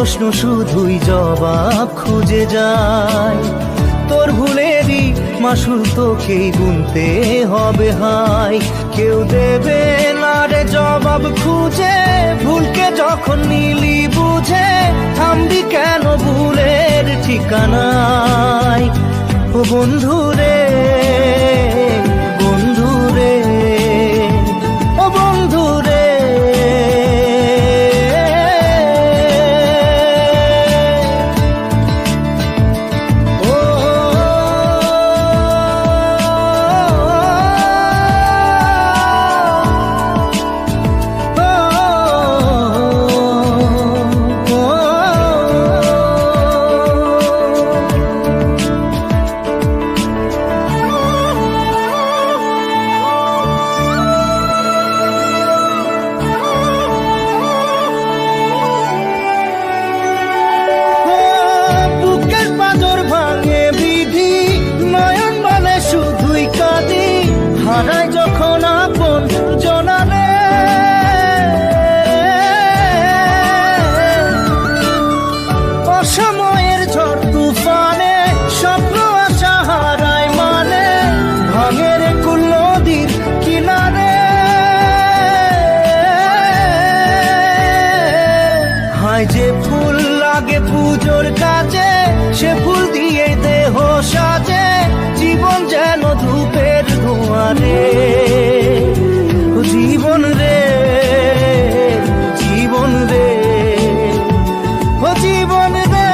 প্রশ্ন শুধুই জবাব খুঁজে যায়। তোর ভুলেরই মাসুল তোকেই গুনতে হবে হাই। কেউ দেবে না রে জবাব খুঁজে, ভুলকে যখন নিলি বুঝে থামবি কেন ভুলের ঠিকানায়। ও বন্ধু রে, বন্ধু রে, ও বন্ধু রে। হারায় যখন আপন জনারে, অসময়ের ঝড় তুফানে স্বপ্ন আশা হারায় মানে, ভাঙের কুল নদীর কিনারে। হায় যে ফুল লাগে পুজোর কাজে, সে ফুল দিয়ে দেহ সাজে, জীবন যেন ধূপের ধোঁয়ারে। জীবন রে, জীবন রে, ও জীবন রে।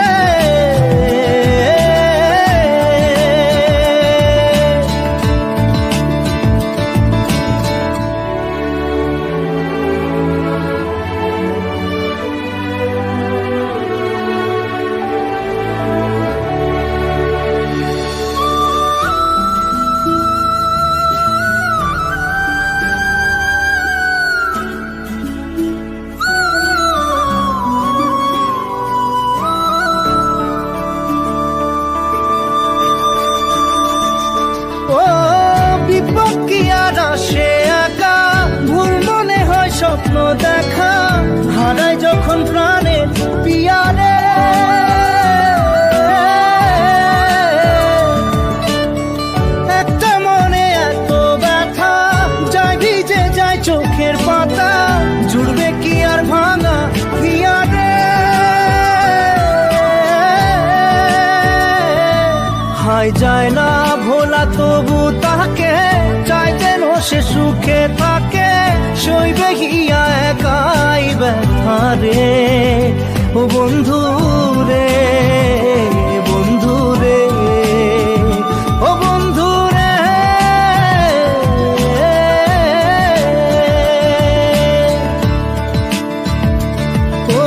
সে একা ভুল মনে হয় স্বপ্ন দেখা, হারায় যখন প্রাণের পিয়ারে। একটা মনে এত ব্যথা যায় ভিজে যায় চোখের পাতা, জুড়বে কি আর ভাঙা পিয়ারে। হায় যায় না ভোলা তবু তাকে চাই যেন সে সুখে থাকে, সইবে গিয়া একাই ব্যথা রে। ও বন্ধু রে, বন্ধু রে, ও বন্ধু রে। ও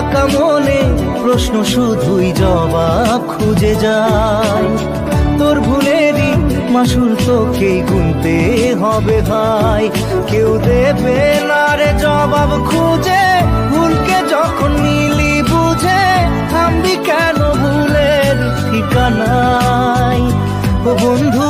একা মনে প্রশ্ন শুধুই জবাব খুঁজে যায়। তোর ভুলেরই মাসুল তোকেই গুনতে হবে ভাই। কেউ দেবে না রে জবাব খুঁজে, ভুলকে যখন নিলি বুঝে থামবি কেন ভুলের ঠিকানায়। ও বন্ধু